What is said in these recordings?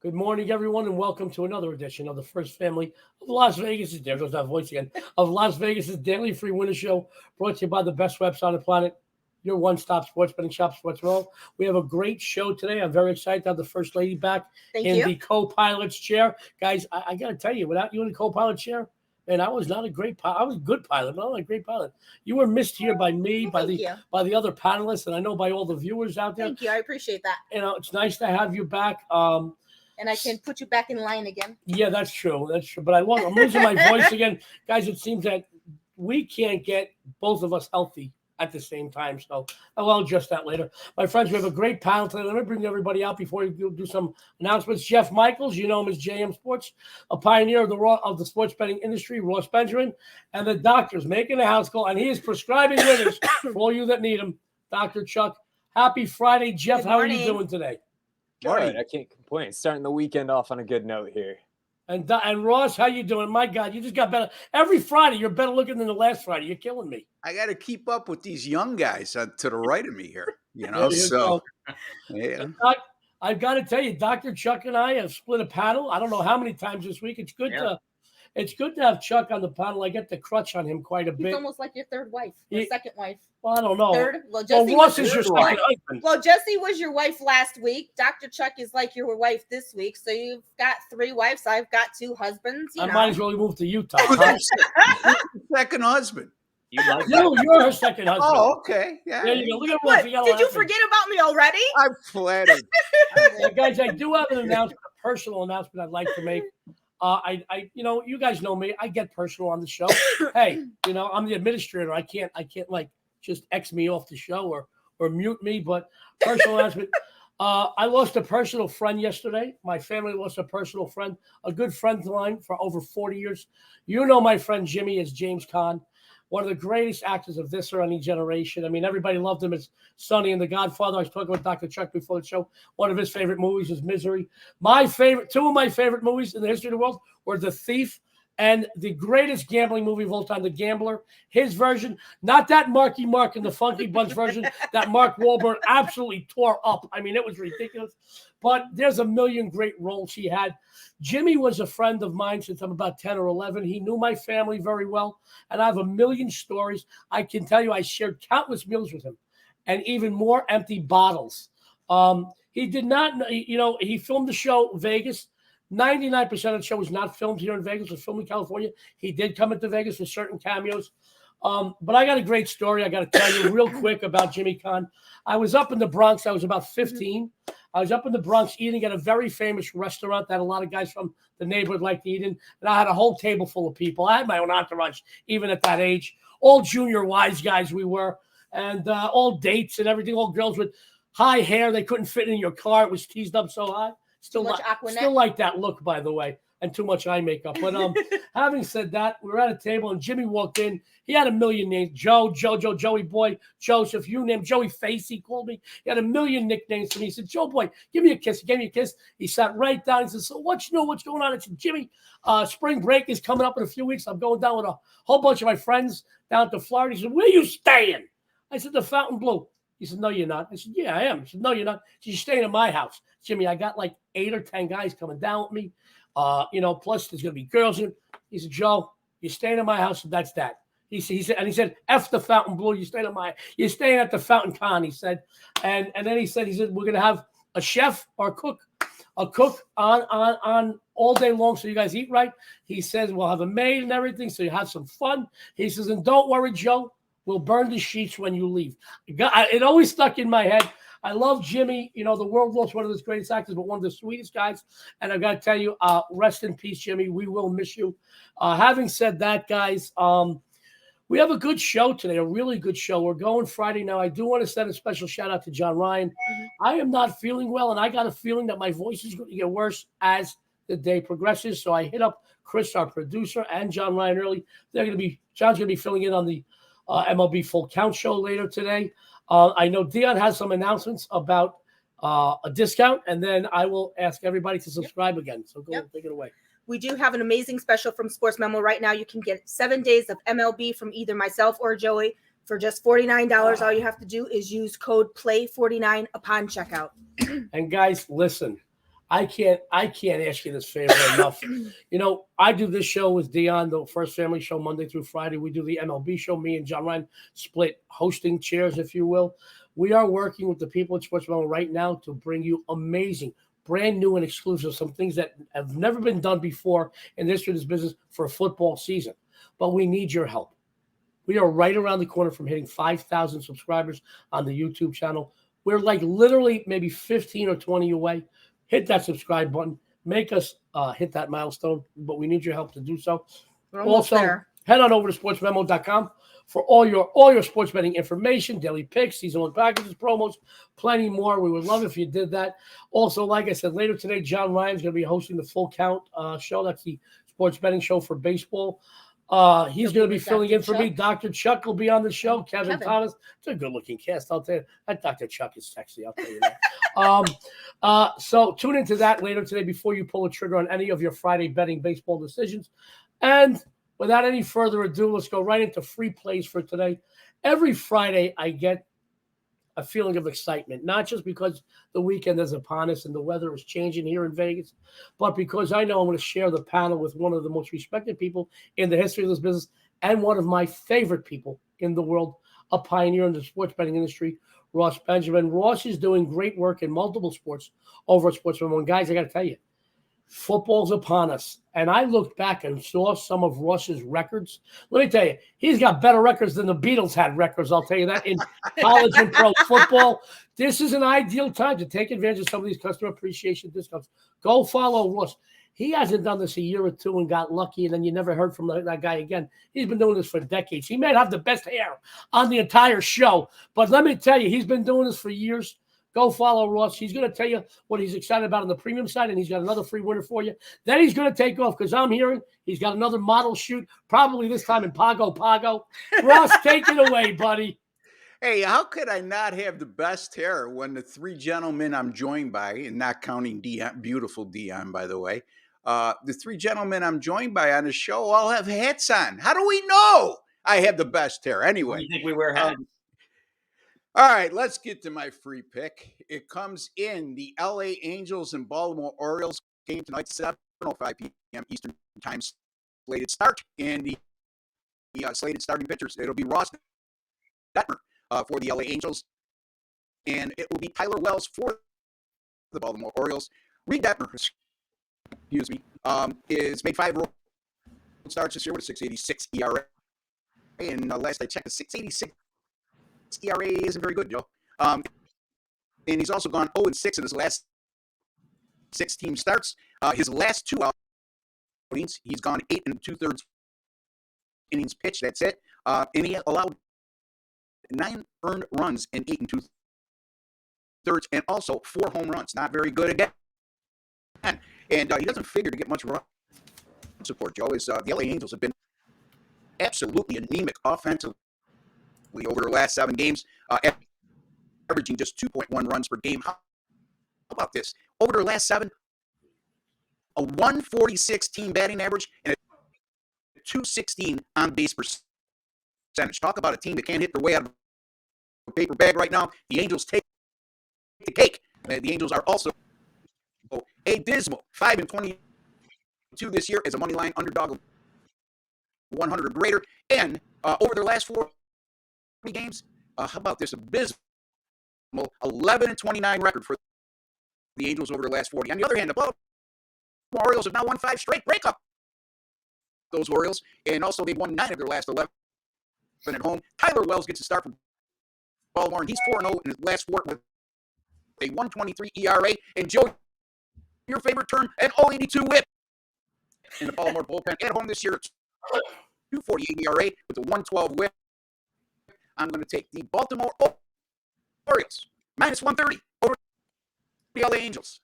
Good morning, everyone, and welcome to another edition of the First Family of Las Vegas. There goes that voice again. Of Las Vegas' daily free winner show, brought to you by the best website on the planet, your one-stop sports betting shop, Sports Roll. We have a great show today. I'm very excited to have the First Lady back the co-pilot's chair. Guys, I got to tell you, without you in the co-pilot chair, man, I was not a great pilot. I was a good pilot, not a great pilot. You were missed here by me, by the other panelists, and I know by all the viewers out there. Thank you. I appreciate that. You know, it's nice to have you back. And I can put you back in line again. Yeah, that's true. That's true. But I'm losing my voice again. Guys, it seems that we can't get both of us healthy at the same time. So I'll adjust that later. My friends, we have a great panel today. Let me bring everybody out before we do some announcements. Jeff Michaels, you know him as JM Sports, a pioneer of the sports betting industry, Ross Benjamin, and the doctors making a house call, and he is prescribing winners for all you that need him. Dr. Chuck, happy Friday. Jeff, how are you doing today? All right, I can't complain. Starting the weekend off on a good note here. And Ross, how you doing? My God, you just got better. Every Friday, you're better looking than the last Friday. You're killing me. I got to keep up with these young guys to the right of me here, you know. So, yeah. I've got to tell you, Dr. Chuck and I have split a panel. I don't know how many times this week. It's good to have Chuck on the panel. I get the crutch on him quite a bit. He's almost like your third wife, your second wife. Well, I don't know. Third? Well, Jesse Ross is your second husband. Well, Jesse was your wife last week. Dr. Chuck is like your wife this week. So you've got 3 wives. I've got 2 husbands. I might as well move to Utah. Second husband. You're her second husband. Oh, okay. Yeah. There you go. Look at what? Did you forget about me already? I'm flattered. Guys, I do have an announcement, a personal announcement I'd like to make. You guys know me. I get personal on the show. Hey, I'm the administrator. I can't like just X me off the show or mute me. But personal announcement. I lost a personal friend yesterday. My family lost a personal friend, a good friend of mine for over 40 years. You know my friend Jimmy as James Caan, one of the greatest actors of this or any generation. I mean, everybody loved him as Sonny and The Godfather. I was talking with Dr. Chuck before the show. One of his favorite movies was Misery. Two of my favorite movies in the history of the world were The Thief and the greatest gambling movie of all time, The Gambler. His version, not that Marky Mark and the Funky Bunch version that Mark Wahlberg absolutely tore up. I mean, it was ridiculous. But there's a million great roles he had. Jimmy was a friend of mine since I'm about 10 or 11. He knew my family very well, and I have a million stories. I can tell you I shared countless meals with him and even more empty bottles. He did not, he filmed the show Vegas. 99% of the show was not filmed here in Vegas. It was filmed in California. He did come into Vegas for certain cameos. But I got a great story I got to tell you real quick about Jimmy Caan. I was up in the Bronx. I was about 15. I was up in the Bronx eating at a very famous restaurant that a lot of guys from the neighborhood like to eat in. And I had a whole table full of people. I had my own entourage, even at that age. All junior wise guys we were. And all dates and everything. All girls with high hair. They couldn't fit in your car. It was teased up so high. Still like that look, by the way, and too much eye makeup. But having said that, we were at a table and Jimmy walked in. He had a million names: Joe, Jojo, Joey Boy, Joseph. You name Joey Face. He called me. He had a million nicknames to me. He said, "Joe Boy, give me a kiss." He gave me a kiss. He sat right down. He said, "So what's going on?" I said, "Jimmy, spring break is coming up in a few weeks. I'm going down with a whole bunch of my friends down to Florida." He said, "Where are you staying?" I said, "The Fontainebleau." He said, "No, you're not." I said, "Yeah, I am." He said, "No, you're not." He said, "You're staying at my house." Jimmy, I got like 8 or 10 guys coming down with me. Plus there's going to be girls in. He said, "Joe, you're staying at my house, and that's that." He said, "F the Fontainebleau, you're staying at the Fountain Con," he said. And then he said, "We're going to have a chef or a cook on all day long so you guys eat right." He says, "We'll have a maid and everything so you have some fun." He says, "And don't worry, Joe, we'll burn the sheets when you leave." It always stuck in my head. I love Jimmy. The world lost one of his greatest actors, but one of the sweetest guys. And I've got to tell you, rest in peace, Jimmy. We will miss you. Having said that, guys, we have a good show today, a really good show. We're going Friday now. I do want to send a special shout out to John Ryan. I am not feeling well, and I got a feeling that my voice is going to get worse as the day progresses. So I hit up Chris, our producer, and John Ryan early. John's going to be filling in on the MLB Full Count show later today. I know Dionne has some announcements about a discount, and then I will ask everybody to subscribe again. So go take it away. We do have an amazing special from Sports Memo right now. You can get 7 days of MLB from either myself or Joey for just $49. All you have to do is use code PLAY49 upon checkout. And guys, listen, I can't ask you this favor enough. You know, I do this show with Dionne, the First Family Show, Monday through Friday. We do the MLB show. Me and John Ryan split hosting chairs, if you will. We are working with the people at Sports Memo right now to bring you amazing, brand new and exclusive, some things that have never been done before in the history of this business for a football season. But we need your help. We are right around the corner from hitting 5,000 subscribers on the YouTube channel. We're like literally maybe 15 or 20 away. Hit that subscribe button. Make us hit that milestone, but we need your help to do so. We're almost Also, there. head on over to sportsmemo.com for all your sports betting information, daily picks, seasonal packages, promos, plenty more. We would love if you did that. Also, like I said, later today, John Ryan's going to be hosting the Full Count show. That's the sports betting show for baseball. He's going to be filling in for me. Dr. Chuck will be on the show. Kevin Thomas. It's a good-looking cast, I'll tell you. That Dr. Chuck is sexy, I'll tell you that. So tune into that later today before you pull a trigger on any of your Friday betting baseball decisions. And without any further ado, let's go right into free plays for today. Every Friday, I get a feeling of excitement, not just because the weekend is upon us and the weather is changing here in Vegas, but because I know I'm going to share the panel with one of the most respected people in the history of this business and one of my favorite people in the world, a pioneer in the sports betting industry, Ross Benjamin. Ross is doing great work in multiple sports over at Sports Memo. And guys, I got to tell you, football's upon us. And I looked back and saw some of Ross's records. Let me tell you, he's got better records than the Beatles had records, I'll tell you that, in college and pro football. This is an ideal time to take advantage of some of these customer appreciation discounts. Go follow Ross. He hasn't done this a year or two and got lucky, and then you never heard from that guy again. He's been doing this for decades. He may have the best hair on the entire show, but let me tell you, he's been doing this for years. Go follow Ross. He's going to tell you what he's excited about on the premium side, and he's got another free winner for you. Then he's going to take off because I'm hearing he's got another model shoot, probably this time in Pago Pago. Ross, take it away, buddy. Hey, how could I not have the best hair when the three gentlemen I'm joined by, and not counting Dionne, beautiful Dionne, by the way, the three gentlemen I'm joined by on the show all have hats on. How do we know I have the best hair? Anyway. You think we wear hats? All right, let's get to my free pick. It comes in the LA Angels and Baltimore Orioles game tonight, 7:05 p.m. Eastern Time slated start. And the slated starting pitchers, it'll be Ross Detmer for the LA Angels. And it will be Tyler Wells for the Baltimore Orioles. Reed Detmer, excuse me, is made 5 road starts this year with a 6.86 ERA. And last I checked, a 6.86 ERA isn't very good, Joe. And he's also gone 0-6 in his last 16 starts. His last 2 outings, he's gone 8 2/3 innings pitched. That's it. And he allowed 9 earned runs in 8 2/3, and also 4 home runs. Not very good again. And he doesn't figure to get much run support, Joe. The LA Angels have been absolutely anemic offensively over the last 7 games, averaging just 2.1 runs per game. How about this? Over the last 7, a 146 team batting average and a 216 on base percentage. Talk about a team that can't hit their way out of a paper bag right now. The Angels take the cake. The Angels are also a dismal 5-22 this year as a money line underdog of 100 or greater. And over their last 4 games, how about this abysmal 11-29 record for the Angels over the last 40. On the other hand, the Baltimore Orioles have now won 5 straight breakup. Those Orioles, and also they've won 9 of their last 11 at home. Tyler Wells gets a start from Baltimore, and he's 4-0 in his last 4 with a 1.23 ERA. And Joe, your favorite term, an 0.82 WHIP in the Baltimore bullpen at home this year. 2.48 ERA with a 1.12 WHIP. I'm going to take the Baltimore Orioles minus 130 over the LA Angels.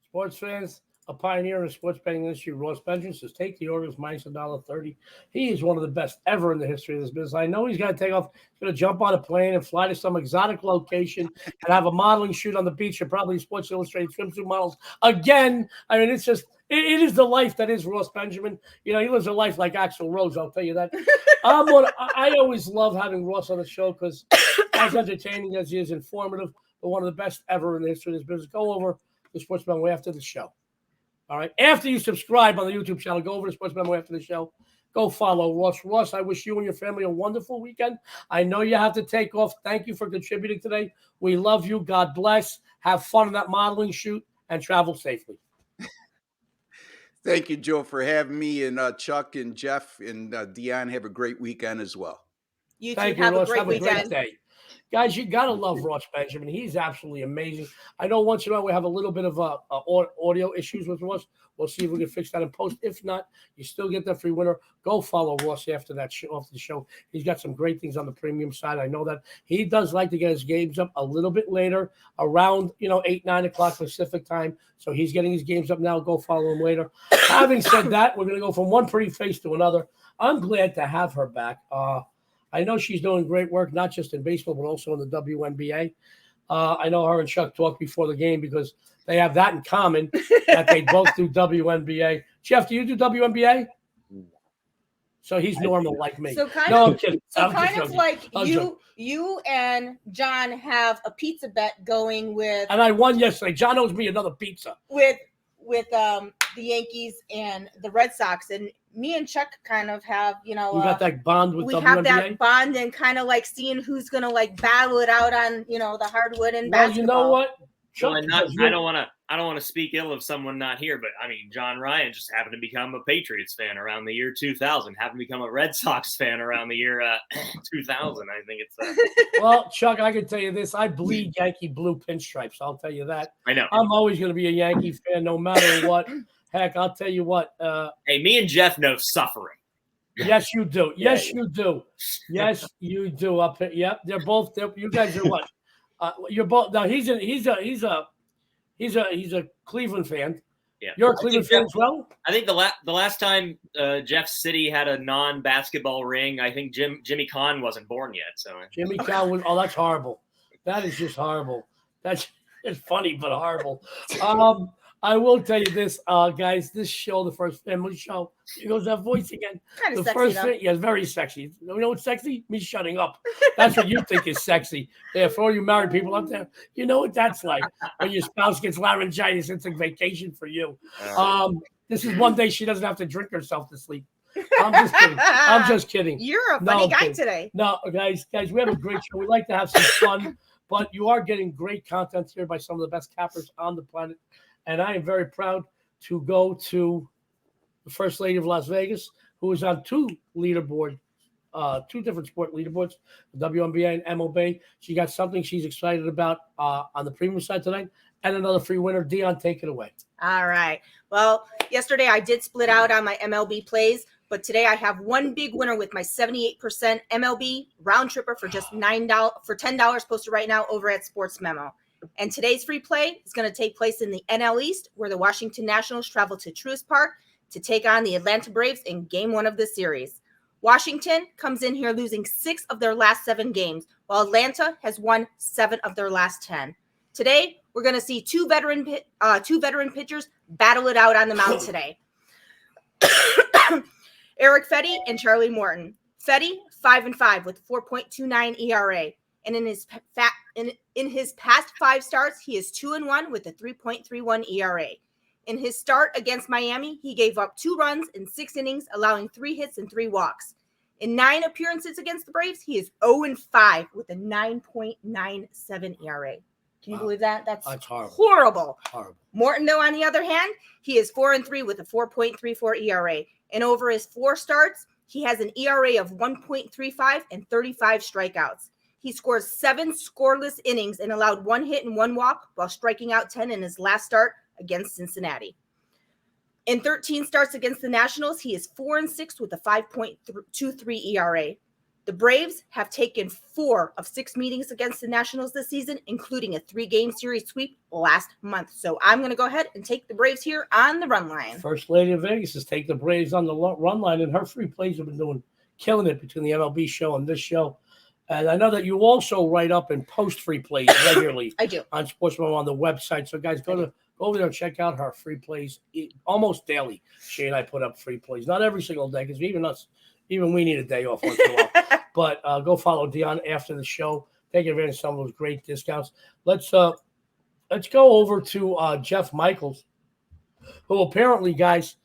Sports fans, a pioneer in the sports betting industry, Ross Benjamin, says take the Orioles minus $1.30. He is one of the best ever in the history of this business. I know he's got to take off. He's going to jump on a plane and fly to some exotic location and have a modeling shoot on the beach and probably Sports Illustrated swimsuit models again. I mean, it's just – it is the life that is Ross Benjamin. You know, he lives a life like Axl Rose, I'll tell you that. I always love having Ross on the show because as entertaining as he is, informative, but one of the best ever in the history of this business. Go over to the Sports Memo after the show. All right. After you subscribe on the YouTube channel, go over to Sports Memo after the show. Go follow Ross. Ross, I wish you and your family a wonderful weekend. I know you have to take off. Thank you for contributing today. We love you. God bless. Have fun in that modeling shoot and travel safely. Thank you, Joe, for having me. And Chuck and Jeff and Dionne, have a great weekend as well. You two Thank you, have a Ross. great Have a great weekend. day. Guys, you got to love Ross Benjamin. He's absolutely amazing. I know once in a while we have a little bit of audio issues with Ross. We'll see if we can fix that in post. If not, you still get that free winner. Go follow Ross after that after the show. He's got some great things on the premium side. I know that. He does like to get his games up a little bit later, around 8, 9 o'clock Pacific time. So he's getting his games up now. Go follow him later. Having said that, we're going to go from one pretty face to another. I'm glad to have her back. I know she's doing great work, not just in baseball, but also in the WNBA. I know her and Chuck talked before the game because they have that in common, that they both do WNBA. Jeff, do you do WNBA? So he's normal like me. So kind no, of, I'm kidding. so I'm kind just of joking. like I'm joking. you and John have a pizza bet going with And I won yesterday. John owes me another pizza. with the Yankees and the Red Sox, and me and Chuck kind of have We got that bond with we WNBA. have that bond and kind of like seeing who's gonna like battle it out on the hardwood and Well, basketball. you know what? Well, Chuck, and I because don't want to speak ill of someone not here, but I mean, John Ryan just happened to become a Patriots fan around the year 2000. Happened to become a Red Sox fan around the year 2000. I think it's. Well, Chuck, I can tell you this: I bleed Yankee blue pinstripes. I'll tell you that. I know. I'm always going to be a Yankee fan, no matter what. Heck, I'll tell you what. Hey, me and Jeff know suffering. Yes, you do. Yes, you do. Yes, you do. Up here. Yep, they're both. You guys are what? You're both. Now he's a Cleveland fan. Yeah, You're a Cleveland fan as well. I think the last time Jeff City had a non-basketball ring, I think Jimmy Kahn wasn't born yet. So Jimmy Kahn was. Oh, that's horrible. That is just horrible. That's it's funny but horrible. I will tell you this, guys. This show, the first family show, he goes that voice again. Kind of The sexy first though. thing, yeah, very sexy. You know what's sexy? Me shutting up. That's what you think is sexy. Yeah, for all you married people out there, you know what that's like when your spouse gets laryngitis. It's a vacation for you. This is one day she doesn't have to drink herself to sleep. I'm just kidding. I'm just kidding. You're a No, funny I'm guy kidding. today. No, guys, we have a great show. We like to have some fun, but you are getting great content here by some of the best cappers on the planet. And I am very proud to go to the First Lady of Las Vegas, who is on two different sport leaderboards, the WNBA and MLB. She got something she's excited about on the premium side tonight, and another free winner. Dionne, take it away. All right. Well, yesterday I did split out on my MLB plays, but today I have one big winner with my 78% MLB round tripper for just $10 posted right now over at Sports Memo. And today's free play is going to take place in the NL East, where the Washington Nationals travel to Truist Park to take on the Atlanta Braves in Game 1 of the series. Washington comes in here losing 6 of their last 7 games, while Atlanta has won 7 of their last 10. Today, we're going to see two veteran pitchers battle it out on the mound today. Eric Fetty and Charlie Morton. Fetty, 5-5 with 4.29 ERA. And in his past 5 starts, he is 2-1 with a 3.31 ERA. In his start against Miami, he gave up 2 runs in 6 innings, allowing 3 hits and 3 walks. In 9 appearances against the Braves, he is 0-5 with a 9.97 ERA. Can you believe that? That's horrible. Morton, though, on the other hand, he is 4-3 with a 4.34 ERA. And over his 4 starts, he has an ERA of 1.35 and 35 strikeouts. He scores 7 scoreless innings and allowed 1 hit and 1 walk while striking out 10 in his last start against Cincinnati. In 13 starts against the Nationals, he is 4-6 with a 5.23 ERA. The Braves have taken 4 of 6 meetings against the Nationals this season, including a 3-game series sweep last month. So I'm going to go ahead and take the Braves here on the run line. First Lady of Vegas is take the Braves on the run line, and her free plays have been killing it between the MLB show and this show. And I know that you also write up and post free plays regularly. I do. On Sportsman on the website. So, guys, go over there and check out her free plays almost daily. She and I put up free plays. Not every single day, because even we need a day off once in a while. But go follow Dionne after the show. Take advantage of some of those great discounts. Let's let's go over to Jeff Michaels, who apparently, guys,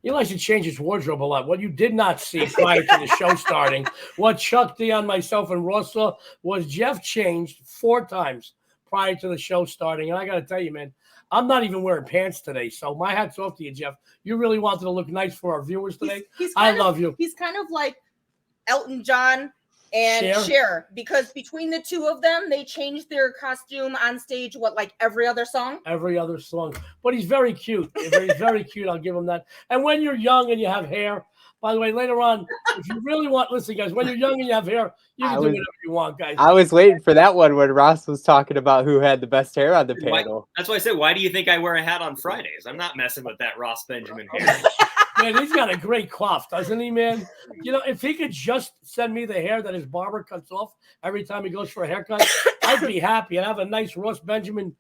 he likes to change his wardrobe a lot. What you did not see prior to the show starting, what Chuck, Dionne, myself, and Ross saw was Jeff changed 4 times prior to the show starting. And I got to tell you, man, I'm not even wearing pants today. So my hat's off to you, Jeff. You really wanted to look nice for our viewers today. I love you. He's kind of like Elton John and Cher, because between the two of them, they changed their costume on stage, like every other song? Every other song. But he's very cute. He's very cute. I'll give him that. And when you're young and you have hair, by the way, later on, if you really want, listen, guys, when you're young and you have hair, you can do whatever you want, guys. I was waiting for that one when Ross was talking about who had the best hair on the panel. That's why I said, why do you think I wear a hat on Fridays? I'm not messing with that Ross Benjamin hair. Man, he's got a great coif, doesn't he, man? You know, if he could just send me the hair that his barber cuts off every time he goes for a haircut, I'd be happy. I'd have a nice Ross Benjamin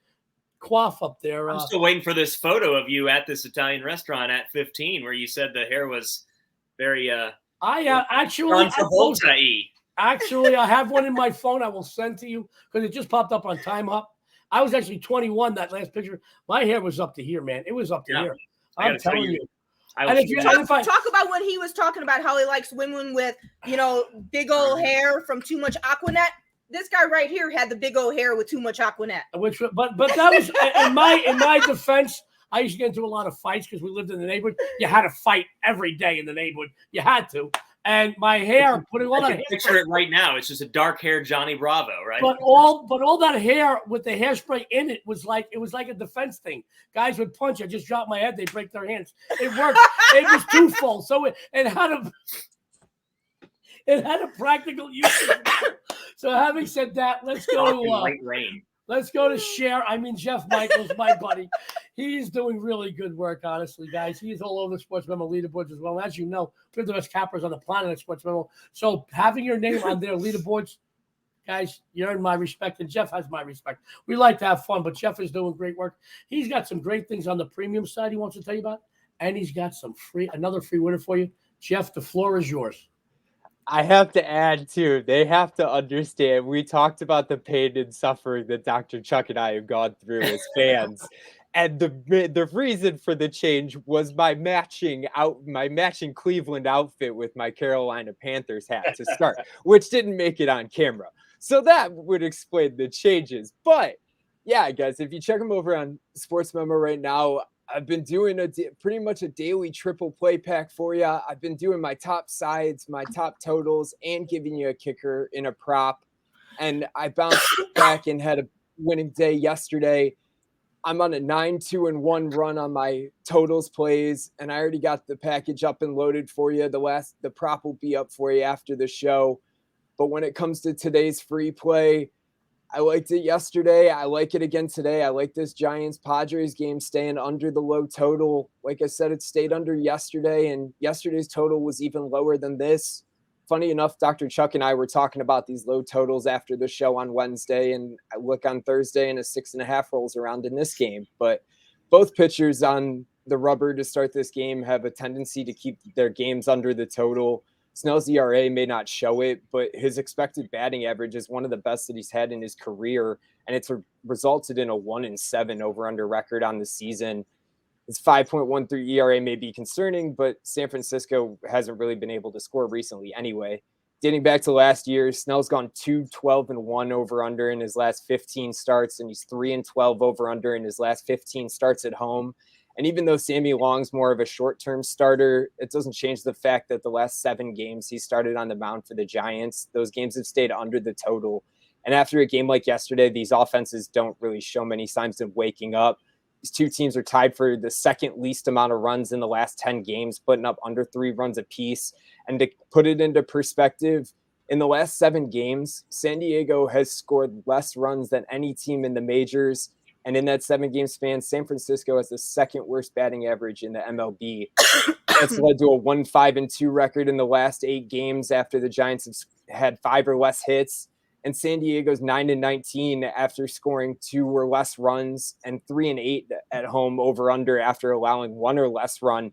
coif up there. I'm still waiting for this photo of you at this Italian restaurant at 15 where you said the hair was very actually I have one in my phone I will send to you because it just popped up on Time Hop. I was actually 21 that last picture. My hair was up to here, man. It was up to here. I'm telling you. And if you talk about when he was talking about how he likes women with, big old hair from too much Aquanet. This guy right here had the big old hair with too much Aquanet. But that was in my defense. I used to get into a lot of fights because we lived in the neighborhood. You had to fight every day in the neighborhood. You had to. And my hair, putting all that hair. Picture it right now. It's just a dark haired Johnny Bravo, right? But all that hair with the hairspray in it was like a defense thing. Guys would punch. I just dropped my head. They break their hands. It worked. It was twofold. So it had a practical use. So having said that, let's go to light rain. Let's go to Jeff Michaels, my buddy. He's doing really good work, honestly, guys. He's all over the Sports Memo leaderboards as well. And as you know, we're the best cappers on the planet at Sports Memo. So having your name on their leaderboards, guys, you earn my respect, and Jeff has my respect. We like to have fun, but Jeff is doing great work. He's got some great things on the premium side he wants to tell you about, and he's got another free winner for you. Jeff, the floor is yours. I have to add, too, they have to understand, we talked about the pain and suffering that Dr. Chuck and I have gone through as fans. And the reason for the change was my matching Cleveland outfit with my Carolina Panthers hat to start, which didn't make it on camera. So that would explain the changes. But yeah, guys, if you check them over on Sports Memo right now, I've been doing pretty much a daily triple play pack for you. I've been doing my top sides, my top totals, and giving you a kicker in a prop. And I bounced back and had a winning day yesterday. I'm on a 9-2-1 run on my totals plays, and I already got the package up and loaded for you. The prop will be up for you after the show. But when it comes to today's free play, I liked it yesterday. I like it again today. I like this Giants-Padres game staying under the low total. Like I said, it stayed under yesterday, and yesterday's total was even lower than this. Funny enough, Dr. Chuck and I were talking about these low totals after the show on Wednesday, and I look on Thursday and a 6.5 rolls around in this game. But both pitchers on the rubber to start this game have a tendency to keep their games under the total. Snell's ERA may not show it, but his expected batting average is one of the best that he's had in his career, and it's resulted in a 1-7 over-under record on the season. His 5.13 ERA may be concerning, but San Francisco hasn't really been able to score recently anyway. Dating back to last year, Snell's gone 2-12-1 over-under in his last 15 starts, and he's 3-12 over-under in his last 15 starts at home. And even though Sammy Long's more of a short-term starter, it doesn't change the fact that the last 7 games he started on the mound for the Giants, those games have stayed under the total. And after a game like yesterday, these offenses don't really show many signs of waking up. These two teams are tied for the second least amount of runs in the last 10 games, putting up under 3 runs apiece. And to put it into perspective, in the last 7 games, San Diego has scored less runs than any team in the majors. And in that 7-game span, San Francisco has the second worst batting average in the MLB. That's led to a 1-5-2 record in the last 8 games after the Giants have had 5 or less hits. And San Diego's 9-19 after scoring 2 or less runs, and 3-8 at home over under after allowing 1 or less run.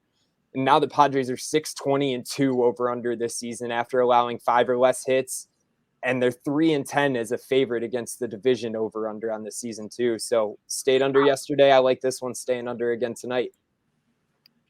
And now the Padres are 6-20-2 over under this season after allowing 5 or less hits. and they're 3-10 as a favorite against the division over under on the season too. So stayed under yesterday. I like this one staying under again tonight.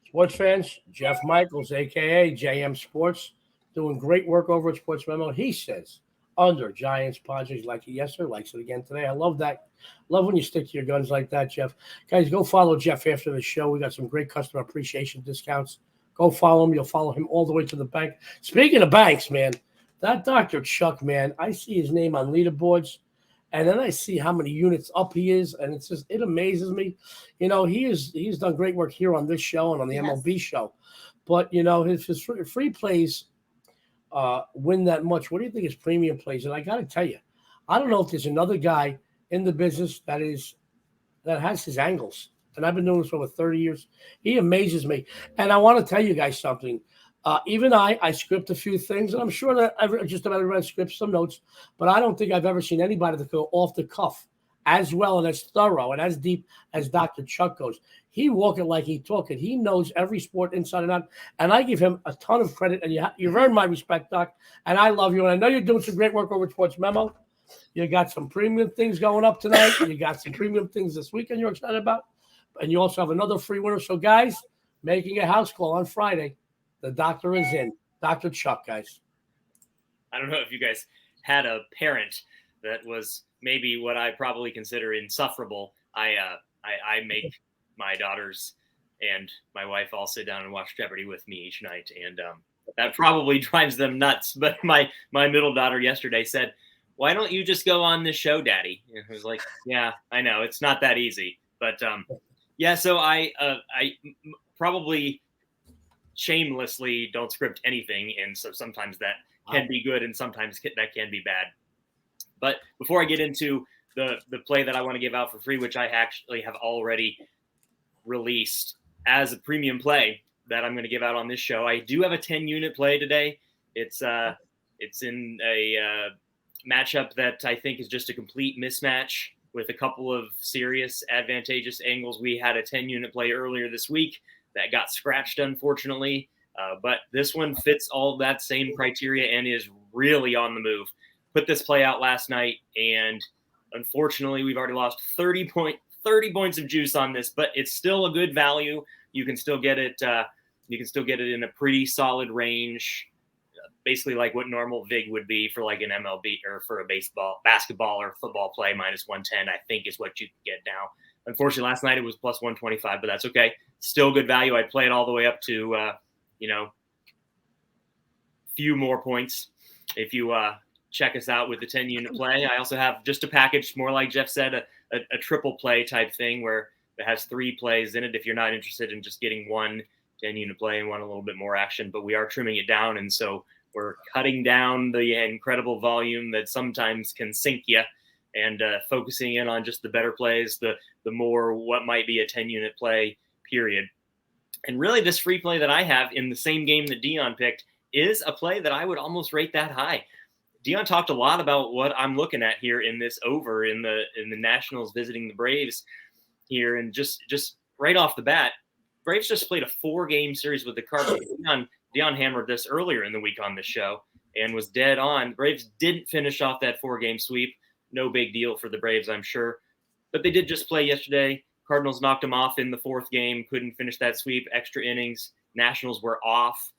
Sports fans, Jeff Michaels, aka JM Sports, doing great work over at Sports Memo. He says under Giants, Padres, like it yesterday, likes it again today. I love that. Love when you stick to your guns like that, Jeff. Guys, go follow Jeff after the show. We got some great customer appreciation discounts. Go follow him. You'll follow him all the way to the bank. Speaking of banks, man, that Dr. Chuck, man, I see his name on leaderboards, and then I see how many units up he is, and it amazes me. You know, he's done great work here on this show and on the MLB show. But, you know, his free plays win that much. What do you think his premium plays? And I got to tell you, I don't know if there's another guy in the business that has his angles. And I've been doing this for over 30 years. He amazes me. And I want to tell you guys something. Even I script a few things, and I'm sure that just about everybody scripts some notes, but I don't think I've ever seen anybody that go off the cuff as well and as thorough and as deep as Dr. Chuck goes. He walk it like he talk it. He knows every sport inside and out, and I give him a ton of credit, and you've earned my respect, Doc, and I love you, and I know you're doing some great work over at Sports Memo. You got some premium things going up tonight. You got some premium things this weekend you're excited about, and you also have another free winner. So, guys, making a house call on Friday. The doctor is in. Dr. Chuck, guys. I don't know if you guys had a parent that was maybe what I probably consider insufferable. I make my daughters and my wife all sit down and watch Jeopardy with me each night, and that probably drives them nuts. But my middle daughter yesterday said, "Why don't you just go on this show, Daddy?" And I was like, "Yeah, I know it's not that easy, but yeah." So I probably shamelessly don't script anything, and so sometimes that can be good and sometimes that can be bad. But before I get into the play that I want to give out for free, which I actually have already released as a premium play that I'm going to give out on this show, I do have a 10-unit play today. It's in a matchup that I think is just a complete mismatch with a couple of serious advantageous angles. We had a 10-unit play earlier this week that got scratched, unfortunately. But this one fits all that same criteria and is really on the move. Put this play out last night, and unfortunately, we've already lost 30 points of juice on this, but it's still a good value. You can still get it. You can still get it in a pretty solid range, basically like what normal VIG would be for like an MLB or for a basketball or football play. -110, I think, is what you can get now. Unfortunately, last night it was +125, but that's okay. Still good value. I'd play it all the way up to, few more points. If you check us out with the 10-unit play, I also have just a package, more like Jeff said, a triple play type thing where it has 3 plays in it. If you're not interested in just getting one 10-unit play and want a little bit more action, but we are trimming it down. And so we're cutting down the incredible volume that sometimes can sink you, and focusing in on just the better plays, the more what might be a 10-unit play, period. And really, this free play that I have in the same game that Dionne picked is a play that I would almost rate that high. Dionne talked a lot about what I'm looking at here in this over in the Nationals visiting the Braves here, and just right off the bat, Braves just played a 4-game series with the Cardinals. Dionne hammered this earlier in the week on the show and was dead on. Braves didn't finish off that 4-game sweep. No big deal for the Braves, I'm sure. But they did just play yesterday. Cardinals knocked them off in the 4th game, couldn't finish that sweep, extra innings. Nationals were off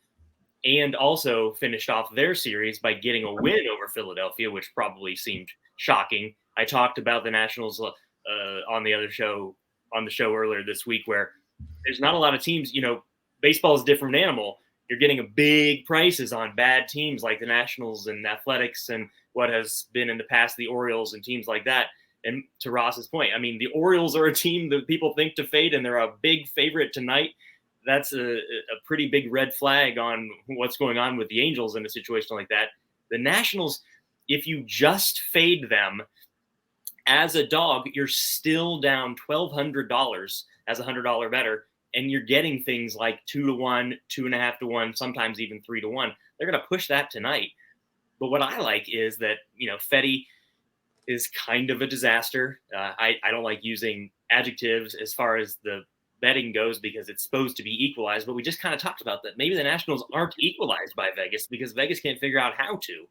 and also finished off their series by getting a win over Philadelphia, which probably seemed shocking. I talked about the Nationals on the show earlier this week, where there's not a lot of teams. Baseball is a different animal. You're getting a big prices on bad teams like the Nationals and Athletics and what has been in the past the Orioles and teams like that. And to Ross's point, I mean, the Orioles are a team that people think to fade, and they're a big favorite tonight. That's a pretty big red flag on what's going on with the Angels in a situation like that. The Nationals, if you just fade them as a dog, you're still down $1,200 as a $100 better. And you're getting things like 2-1, 2.5-1, sometimes even 3-1. They're going to push that tonight. But what I like is that, Fetty is kind of a disaster. I don't like using adjectives as far as the betting goes because it's supposed to be equalized. But we just kind of talked about that. Maybe the Nationals aren't equalized by Vegas because Vegas can't figure out how to.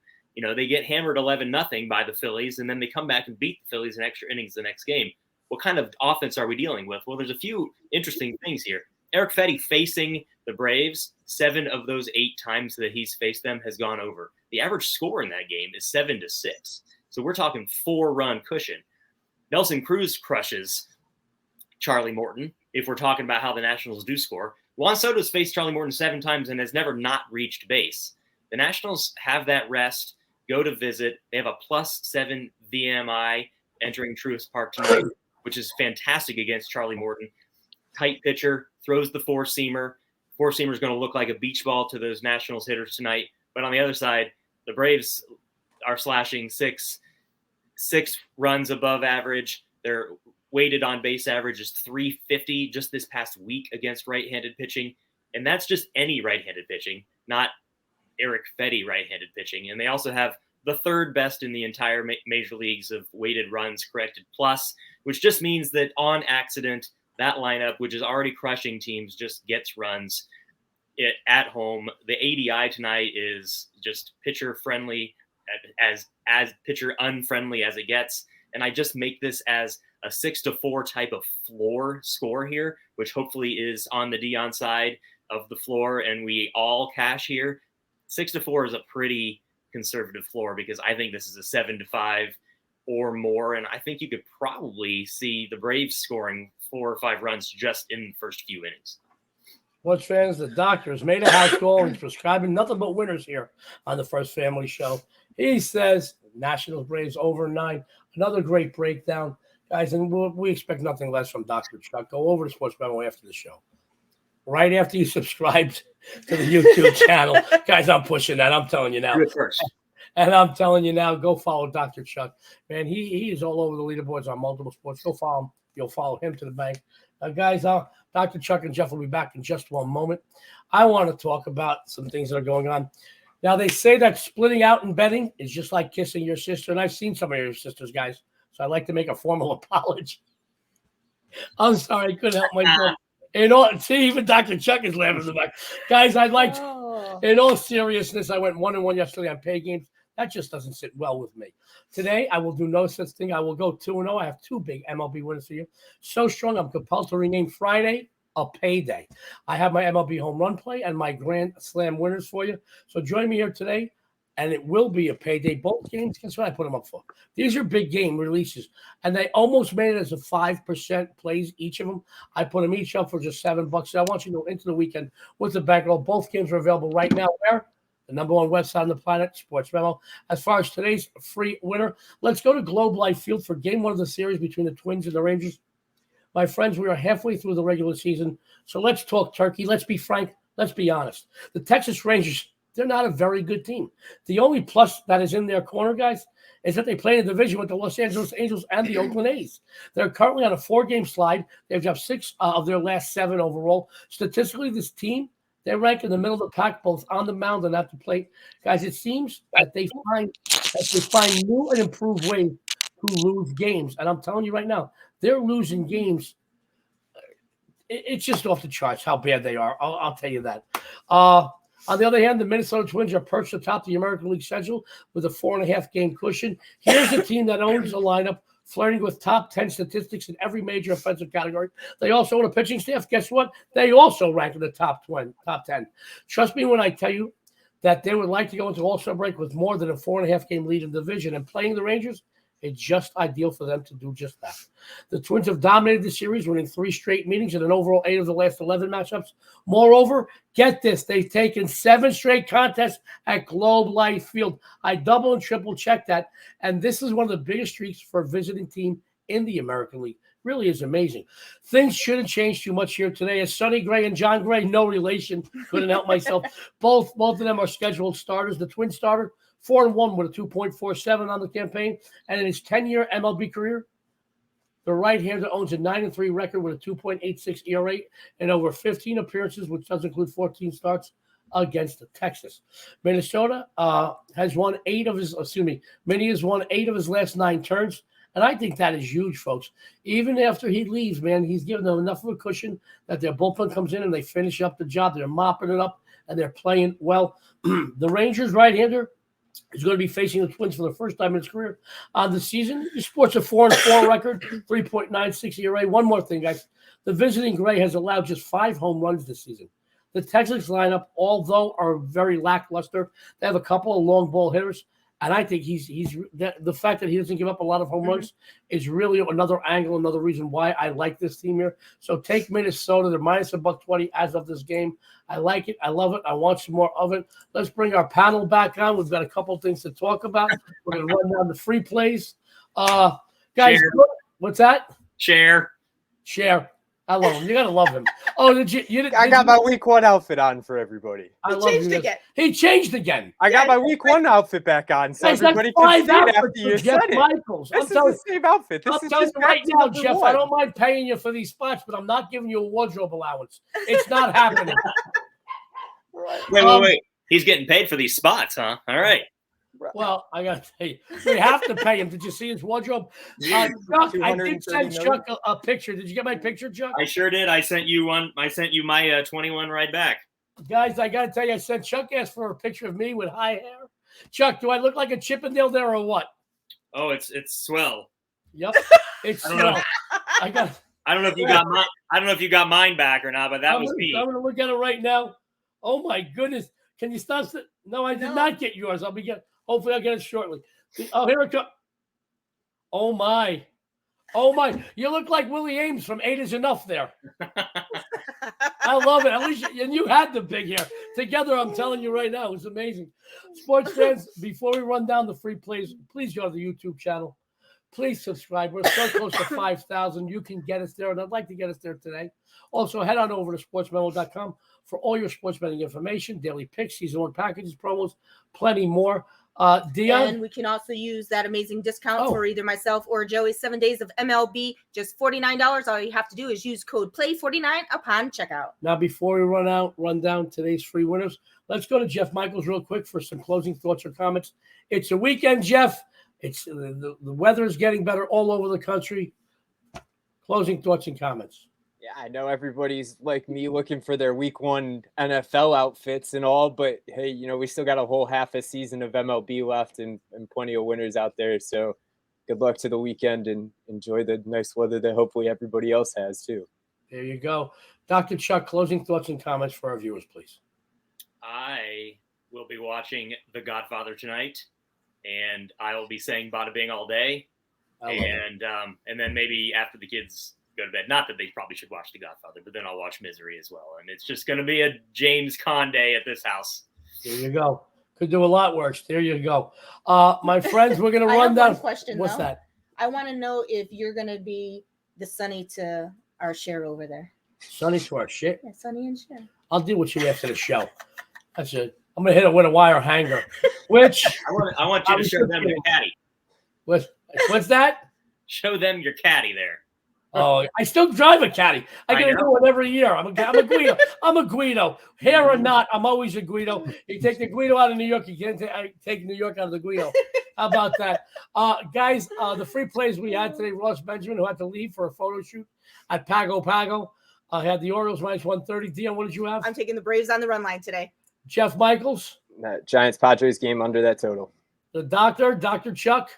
They get hammered 11-0 by the Phillies, and then they come back and beat the Phillies in extra innings the next game. What kind of offense are we dealing with? Well, there's a few interesting things here. Eric Fetty facing the Braves, 7 of those 8 times that he's faced them has gone over. The average score in that game is 7-6. So we're talking 4-run cushion. Nelson Cruz crushes Charlie Morton, if we're talking about how the Nationals do score. Juan Soto's faced Charlie Morton 7 times and has never not reached base. The Nationals have that rest, go to visit. They have a +7 VMI entering Truist Park tonight, which is fantastic against Charlie Morton. Tight pitcher, throws the four-seamer. Four-seamer is going to look like a beach ball to those Nationals hitters tonight. But on the other side, the Braves are slashing six runs above average. Their weighted on base average is 350 just this past week against right-handed pitching. And that's just any right-handed pitching, not Eric Fetty right-handed pitching. And they also have the 3rd best in the entire major leagues of weighted runs corrected plus, which just means that on accident, that lineup, which is already crushing teams, just gets runs at home. The ADI tonight is just pitcher friendly as pitcher unfriendly as it gets. And I just make this as a 6-4 type of floor score here, which hopefully is on the Dionne side of the floor. And we all cash here. 6-4 is a pretty conservative floor because I think this is a 7-5 or more. And I think you could probably see the Braves scoring 4 or 5 runs just in the first few innings. Sports fans, the doctor has made a house call and prescribing nothing but winners here on the First Family Show. He says Nationals Braves over 9. Another great breakdown, guys, and we expect nothing less from Dr. Chuck. Go over to Sports Memo after the show. Right after you subscribed to the YouTube channel. Guys, I'm pushing that. I'm telling you now. Do it first. And I'm telling you now, go follow Dr. Chuck. Man, he is all over the leaderboards on multiple sports. Go follow him. You'll follow him to the bank. Guys, Dr. Chuck and Jeff will be back in just one moment. I want to talk about some things that are going on. Now, they say that splitting out in betting is just like kissing your sister. And I've seen some of your sisters, guys. So I'd like to make a formal apology. I'm sorry. I couldn't help myself. See, even Dr. Chuck is laughing in the back. Guys, I'd like to, in all seriousness, I went 1-1 yesterday on pay games. That just doesn't sit well with me. Today, I will do no such thing. I will go 2-0. I have 2 big MLB winners for you. So strong, I'm compelled to rename Friday a payday. I have my MLB home run play and my Grand Slam winners for you. So join me here today, and it will be a payday. Both games, guess what I put them up for? These are big game releases, and they almost made it as a 5% plays, each of them. I put them each up for just $7. So I want you to go into the weekend with the bankroll. Both games are available right now. Where? The number 1 website on the planet, Sports Memo. As far as today's free winner, let's go to Globe Life Field for game 1 of the series between the Twins and the Rangers. My friends, we are halfway through the regular season, so let's talk turkey. Let's be frank. Let's be honest. The Texas Rangers, they're not a very good team. The only plus that is in their corner, guys, is that they play in a division with the Los Angeles Angels and the Oakland A's. They're currently on a 4-game slide. They've got 6 of their last 7 overall. Statistically, this team, they rank in the middle of the pack, both on the mound and at the plate. Guys, it seems that they find new and improved ways to lose games. And I'm telling you right now, they're losing games. It's just off the charts how bad they are. I'll tell you that. On the other hand, the Minnesota Twins are perched atop the American League schedule with a 4.5-game cushion. Here's a team that owns a lineup flirting with top 10 statistics in every major offensive category. They also own a pitching staff. Guess what? They also rank in the top 10. Trust me when I tell you that they would like to go into All-Star break with more than a 4.5-game lead in the division. And playing the Rangers, it's just ideal for them to do just that. The Twins have dominated the series, winning 3 straight meetings and an overall 8 of the last 11 matchups. Moreover, get this, they've taken 7 straight contests at Globe Life Field. I double and triple check that, and this is one of the biggest streaks for a visiting team in the American League. Really is amazing. Things shouldn't change too much here today. As Sonny Gray and John Gray, no relation, couldn't help myself. Both of them are scheduled starters. The Twin starter, 4-1 with a 2.47 on the campaign. And in his 10-year MLB career, the right-hander owns a 9-3 record with a 2.86 ERA and over 15 appearances, which does include 14 starts against Texas. Minnesota has won 8 of his last 9 turns. And I think that is huge, folks. Even after he leaves, man, he's given them enough of a cushion that their bullpen comes in and they finish up the job. They're mopping it up and they're playing well. The Rangers right-hander, He's going to be facing the Twins for the first time in his career on the season. He sports a 4-4 record, 3.96 ERA. One more thing, guys. The visiting Gray has allowed just 5 home runs this season. The Texans lineup, although are very lackluster, they have a couple of long ball hitters. And I think the fact that he doesn't give up a lot of home runs is really another angle, another reason why I like this team here. So take Minnesota. They're minus $1.20 as of this game. I like it. I love it. I want some more of it. Let's bring our panel back on. We've got a couple of things to talk about. We're going to run down the free plays. Guys, Share. What's that? Share. I love him. You got to love him. Oh, I got my week 1 outfit on for everybody. I He love changed you. again. He changed again. I got my week 1 outfit back on, so Guys, that's everybody can 5 see it after outfits you for Jeff said it. Michaels. This is the same outfit. This I'm is telling just you right back to now, number Jeff, 1. I don't mind paying you for these spots, but I'm not giving you a wardrobe allowance. It's not happening. Wait. He's getting paid for these spots, huh? All right. Well, I got to tell you, we have to pay him. Did you see his wardrobe? Chuck, I did send Chuck a picture. Did you get my picture, Chuck? I sure did. I sent you one. I sent you my 21 right back. Guys, I got to tell you, I sent Chuck asked for a picture of me with high hair. Chuck, do I look like a Chippendale there or what? Oh, it's swell. Yep. It's I don't know. I don't know if you got mine. I don't know if you got mine back or not, but that was me. I'm going to look at it right now. Oh my goodness! Can you stop? No, I did not get yours. Hopefully, I'll get it shortly. Oh, here it comes. Oh my! You look like Willie Ames from 8 Is Enough there. I love it. At least and you had the big hair. Together, I'm telling you right now, it was amazing. Sports fans, before we run down the free plays, please go to the YouTube channel. Please subscribe. We're so close to 5,000. You can get us there, and I'd like to get us there today. Also, head on over to sportsmemo.com for all your sports betting information, daily picks, season 1 packages, promos, plenty more. Dionne? And we can also use that amazing discount for either myself or Joey. 7 days of MLB, just $49. All you have to do is use code PLAY49 upon checkout. Now, before we run down today's free winners, let's go to Jeff Michaels real quick for some closing thoughts or comments. It's a weekend, Jeff. It's the weather is getting better all over the country. Closing thoughts and comments. Yeah, I know everybody's like me looking for their week 1 NFL outfits and all, but hey, we still got a whole half a season of MLB left and plenty of winners out there. So good luck to the weekend and enjoy the nice weather that hopefully everybody else has too. There you go. Dr. Chuck, closing thoughts and comments for our viewers, please. I will be watching The Godfather tonight, and I will be saying bada bing all day. And then maybe after the kids go to bed, not that they probably should watch The Godfather, but then I'll watch Misery as well. And it's just going to be a James Caan day at this house. There you go. Could do a lot worse. There you go. My friends, we're going to run down. One question, What's that? I want to know if you're going to be the Sonny to our Cher over there. Sonny to our shit. Yeah, Sonny and Cher. I'll deal with you after the show. That's it. I'm going to hit it with a wire hanger. Which I want you to show them your caddy. What's that? Show them your caddy there. Oh, I still drive a caddy. I get to do it every year. I'm a Guido. I'm a Guido. Hair or not, I'm always a Guido. You take the Guido out of New York, you can't take New York out of the Guido. How about that? Guys, the free plays we had today, Ross Benjamin, who had to leave for a photo shoot at Pago Pago. Had the Orioles minus 130. Dionne, what did you have? I'm taking the Braves on the run line today. Jeff Michaels. That Giants-Padres game under that total. The doctor, Dr. Chuck.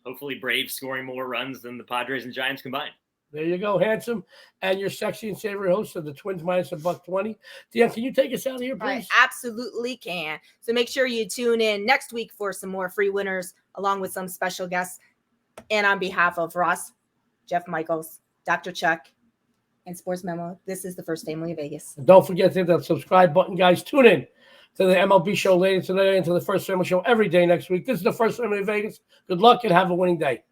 Hopefully Braves scoring more runs than the Padres and Giants combined. There you go, handsome. And your sexy and savory host of the Twins minus $1.20. Dionne, can you take us out of here, please? I absolutely can. So make sure you tune in next week for some more free winners along with some special guests. And on behalf of Ross, Jeff Michaels, Dr. Chuck, and Sports Memo, this is the First Family of Vegas. And don't forget to hit that subscribe button, guys. Tune in to the MLB show later today and to the First Family show every day next week. This is the First Family of Vegas. Good luck and have a winning day.